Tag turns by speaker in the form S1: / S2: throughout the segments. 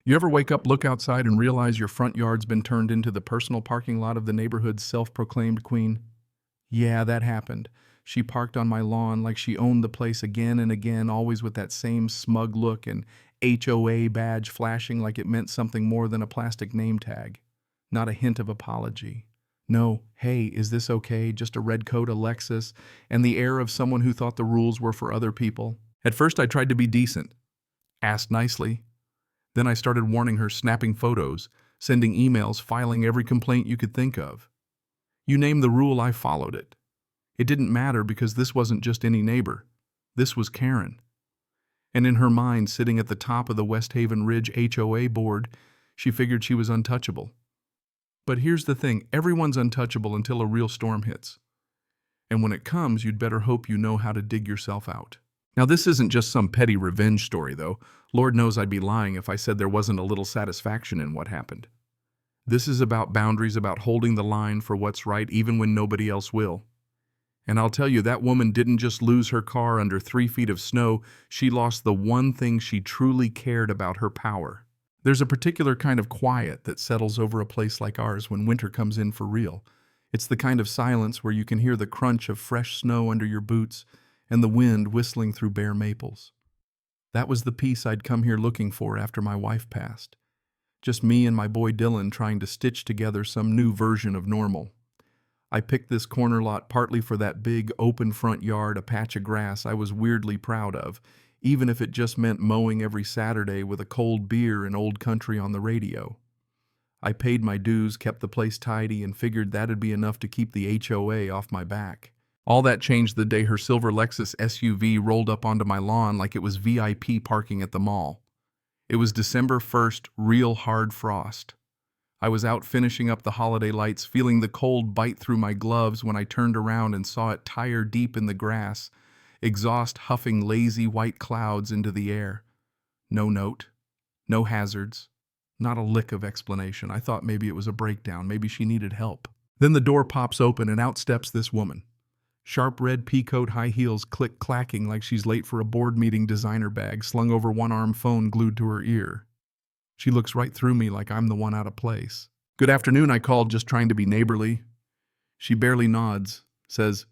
S1: You ever wake up, look outside, and realize your front yard's been turned into the personal parking lot of the neighborhood's self-proclaimed queen? Yeah, that happened. She parked on my lawn like she owned the place again and again, always with that same smug look and HOA badge flashing like it meant something more than a plastic name tag. Not a hint of apology. No, hey, is this okay? Just a red coat, a Lexus, and the air of someone who thought the rules were for other people. At first I tried to be decent. Asked nicely. Then I started warning her, snapping photos, sending emails, filing every complaint you could think of. You name the rule, I followed it. It didn't matter because this wasn't just any neighbor. This was Karen. And in her mind, sitting at the top of the West Haven Ridge HOA board, she figured she was untouchable. But here's the thing, everyone's untouchable until a real storm hits. And when it comes, you'd better hope you know how to dig yourself out. Now, this isn't just some petty revenge story, though. Lord knows I'd be lying if I said there wasn't a little satisfaction in what happened. This is about boundaries, about holding the line for what's right even when nobody else will. And I'll tell you, that woman didn't just lose her car under 3 feet of snow, she lost the one thing she truly cared about: her power. There's a particular kind of quiet that settles over a place like ours when winter comes in for real. It's the kind of silence where you can hear the crunch of fresh snow under your boots and the wind whistling through bare maples. That was the peace I'd come here looking for after my wife passed. Just me and my boy Dylan trying to stitch together some new version of normal. I picked this corner lot partly for that big open front yard, a patch of grass I was weirdly proud of, even if it just meant mowing every Saturday with a cold beer and old country on the radio. I paid my dues, kept the place tidy, and figured that'd be enough to keep the HOA off my back. All that changed the day her silver Lexus SUV rolled up onto my lawn like it was VIP parking at the mall. It was December 1st, real hard frost. I was out finishing up the holiday lights, feeling the cold bite through my gloves when I turned around and saw it tire deep in the grass, exhaust huffing lazy white clouds into the air. No note, no hazards, not a lick of explanation. I thought maybe it was a breakdown, maybe she needed help. Then the door pops open and out steps this woman. Sharp red peacoat, high heels click-clacking like she's late for a board meeting, designer bag slung over one arm, phone glued to her ear. She looks right through me like I'm the one out of place. "Good afternoon," I called, just trying to be neighborly. She barely nods, says,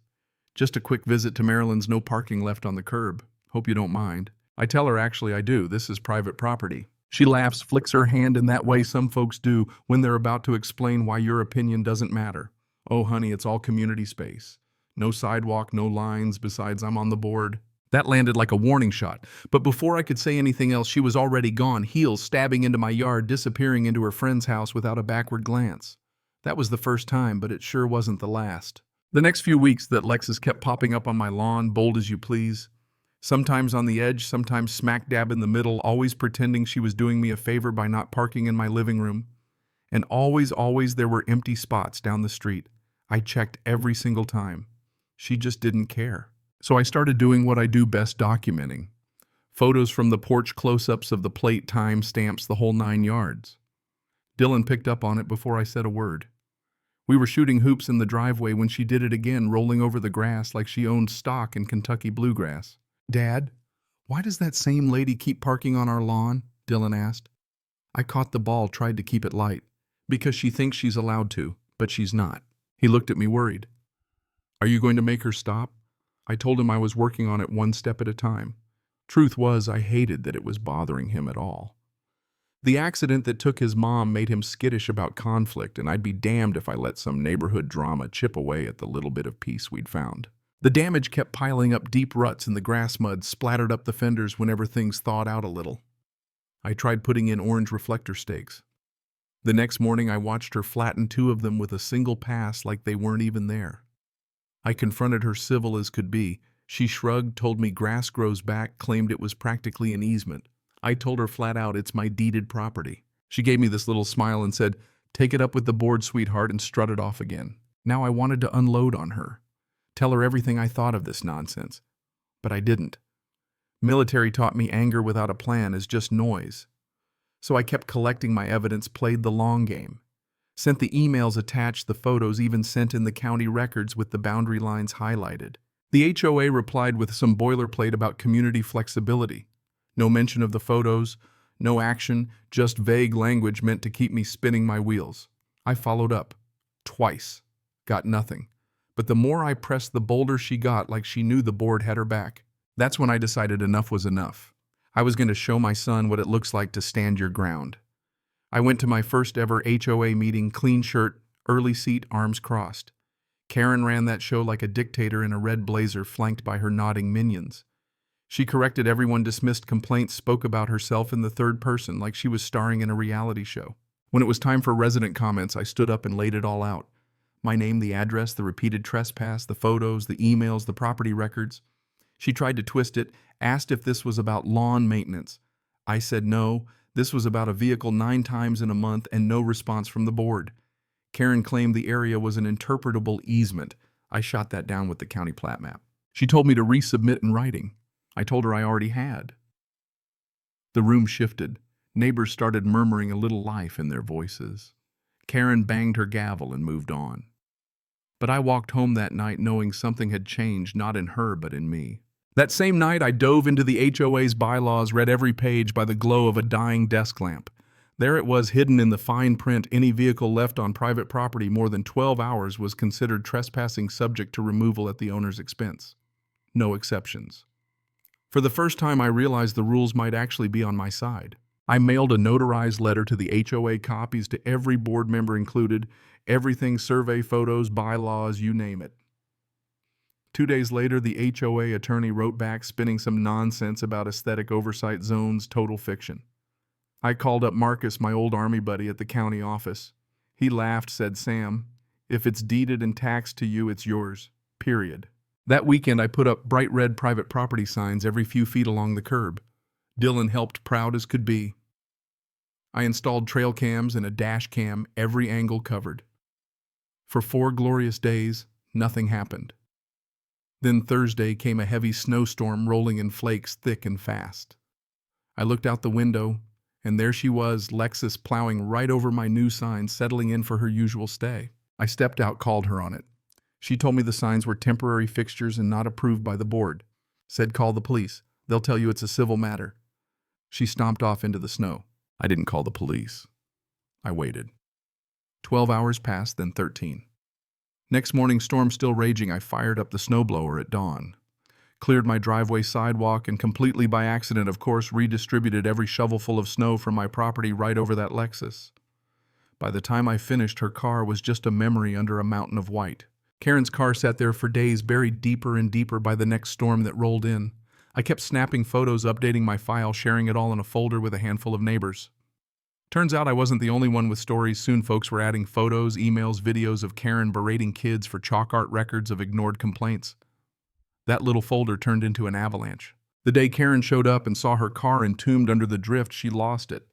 S1: "Just a quick visit to Maryland's no parking left on the curb. Hope you don't mind." I tell her actually I do. This is private property. She laughs, flicks her hand in that way some folks do when they're about to explain why your opinion doesn't matter. "Oh, honey, it's all community space. No sidewalk, no lines, besides I'm on the board." That landed like a warning shot, but before I could say anything else, she was already gone, heels stabbing into my yard, disappearing into her friend's house without a backward glance. That was the first time, but it sure wasn't the last. The next few weeks, that Lexus kept popping up on my lawn, bold as you please. Sometimes on the edge, sometimes smack dab in the middle, always pretending she was doing me a favor by not parking in my living room. And always there were empty spots down the street. I checked every single time. She just didn't care. So I started doing what I do best, documenting. Photos from the porch, close-ups of the plate, time stamps, the whole 9 yards. Dylan picked up on it before I said a word. We were shooting hoops in the driveway when she did it again, rolling over the grass like she owned stock in Kentucky bluegrass. "Dad, why does that same lady keep parking on our lawn?" Dylan asked. I caught the ball, tried to keep it light. "Because she thinks she's allowed to, but she's not." He looked at me worried. "Are you going to make her stop?" I told him I was working on it one step at a time. Truth was, I hated that it was bothering him at all. The accident that took his mom made him skittish about conflict, and I'd be damned if I let some neighborhood drama chip away at the little bit of peace we'd found. The damage kept piling up, deep ruts in the grass mud splattered up the fenders whenever things thawed out a little. I tried putting in orange reflector stakes. The next morning I watched her flatten 2 of them with a single pass like they weren't even there. I confronted her civil as could be. She shrugged, told me grass grows back, claimed it was practically an easement. I told her flat out it's my deeded property. She gave me this little smile and said, "Take it up with the board, sweetheart," and strutted off again. Now I wanted to unload on her. Tell her everything I thought of this nonsense. But I didn't. Military taught me anger without a plan is just noise. So I kept collecting my evidence, played the long game. Sent the emails attached, the photos, even sent in the county records with the boundary lines highlighted. The HOA replied with some boilerplate about community flexibility. No mention of the photos, No action, just vague language meant to keep me spinning my wheels. I followed up. Twice. Got nothing. But the more I pressed, the bolder she got, like she knew the board had her back. That's when I decided enough was enough. I was going to show my son what it looks like to stand your ground. I went to my first ever HOA meeting, clean shirt, early seat, arms crossed. Karen ran that show like a dictator in a red blazer flanked by her nodding minions. She corrected everyone, dismissed complaints, spoke about herself in the third person like she was starring in a reality show. When it was time for resident comments, I stood up and laid it all out. My name, the address, the repeated trespass, the photos, the emails, the property records. She tried to twist it, asked if this was about lawn maintenance. I said no, this was about a vehicle 9 times in a month and no response from the board. Karen claimed the area was an interpretable easement. I shot that down with the county plat map. She told me to resubmit in writing. I told her I already had. The room shifted. Neighbors started murmuring a little life in their voices. Karen banged her gavel and moved on. But I walked home that night knowing something had changed, not in her but in me. That same night, I dove into the HOA's bylaws, read every page by the glow of a dying desk lamp. There it was, hidden in the fine print: any vehicle left on private property more than 12 hours was considered trespassing, subject to removal at the owner's expense. No exceptions. For the first time, I realized the rules might actually be on my side. I mailed a notarized letter to the HOA, copies to every board member included, everything: survey, photos, bylaws, you name it. 2 days later, the HOA attorney wrote back, spinning some nonsense about aesthetic oversight zones, total fiction. I called up Marcus, my old Army buddy, at the county office. He laughed, said, "Sam, if it's deeded and taxed to you, it's yours. Period." That weekend, I put up bright red private property signs every few feet along the curb. Dylan helped, proud as could be. I installed trail cams and a dash cam, every angle covered. For 4 glorious days, nothing happened. Then Thursday came a heavy snowstorm, rolling in flakes thick and fast. I looked out the window, and there she was, Lexus, plowing right over my new sign, settling in for her usual stay. I stepped out, called her on it. She told me the signs were temporary fixtures and not approved by the board. Said, "Call the police. They'll tell you it's a civil matter." She stomped off into the snow. I didn't call the police. I waited. 12 hours passed, then 13. Next morning, storm still raging, I fired up the snowblower at dawn. Cleared my driveway sidewalk and, completely by accident, of course, redistributed every shovelful of snow from my property right over that Lexus. By the time I finished, her car was just a memory under a mountain of white. Karen's car sat there for days, buried deeper and deeper by the next storm that rolled in. I kept snapping photos, updating my file, sharing it all in a folder with a handful of neighbors. Turns out I wasn't the only one with stories. Soon folks were adding photos, emails, videos of Karen berating kids for chalk art records of ignored complaints. That little folder turned into an avalanche. The day Karen showed up and saw her car entombed under the drift, she lost it.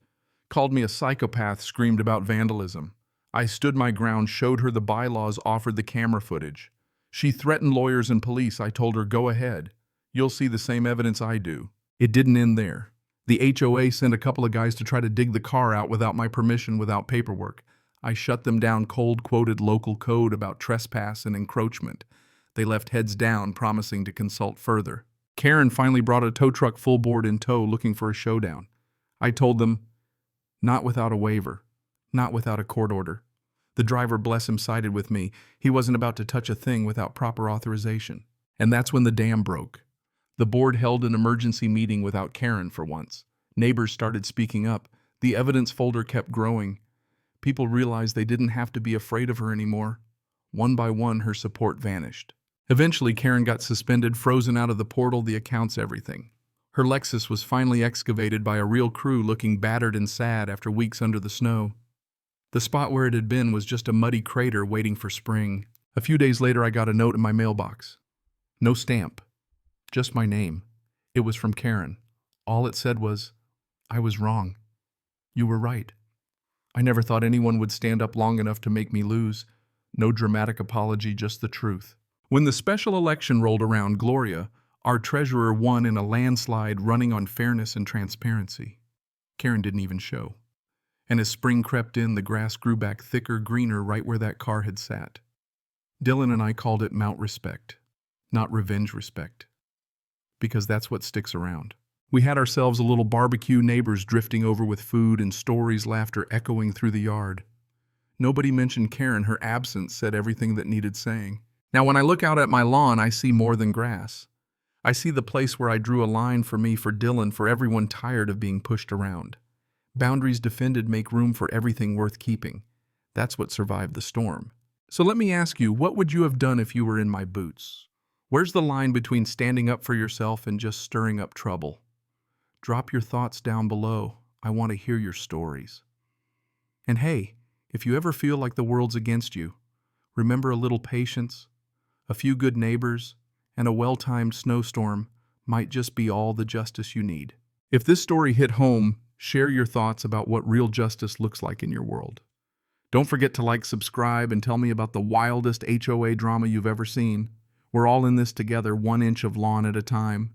S1: Called me a psychopath, screamed about vandalism. I stood my ground, showed her the bylaws, offered the camera footage. She threatened lawyers and police. I told her, "Go ahead. You'll see the same evidence I do." It didn't end there. The HOA sent a couple of guys to try to dig the car out without my permission, without paperwork. I shut them down, cold quoted local code about trespass and encroachment. They left heads down, promising to consult further. Karen finally brought a tow truck full board in tow, looking for a showdown. I told them, not without a waiver, not without a court order. The driver, bless him, sided with me. He wasn't about to touch a thing without proper authorization. And that's when the dam broke. The board held an emergency meeting without Karen for once. Neighbors started speaking up. The evidence folder kept growing. People realized they didn't have to be afraid of her anymore. One by one, her support vanished. Eventually, Karen got suspended, frozen out of the portal, the accounts, everything. Her Lexus was finally excavated by a real crew, looking battered and sad after weeks under the snow. The spot where it had been was just a muddy crater waiting for spring. A few days later, I got a note in my mailbox. No stamp. Just my name. It was from Karen. All it said was, "I was wrong. You were right." I never thought anyone would stand up long enough to make me lose. No dramatic apology, just the truth. When the special election rolled around, Gloria, our treasurer, won in a landslide, running on fairness and transparency. Karen didn't even show. And as spring crept in, the grass grew back thicker, greener, right where that car had sat. Dylan and I called it Mount Respect, not revenge respect. Because that's what sticks around. We had ourselves a little barbecue, neighbors drifting over with food and stories, laughter echoing through the yard. Nobody mentioned Karen. Her absence said everything that needed saying. Now, when I look out at my lawn, I see more than grass. I see the place where I drew a line for me, for Dylan, for everyone tired of being pushed around. Boundaries defended make room for everything worth keeping. That's what survived the storm. So let me ask you, what would you have done if you were in my boots? Where's the line between standing up for yourself and just stirring up trouble? Drop your thoughts down below. I want to hear your stories. And hey, if you ever feel like the world's against you, remember a little patience, a few good neighbors, and a well-timed snowstorm might just be all the justice you need. If this story hit home, share your thoughts about what real justice looks like in your world. Don't forget to like, subscribe, and tell me about the wildest HOA drama you've ever seen. We're all in this together, 1 inch of lawn at a time.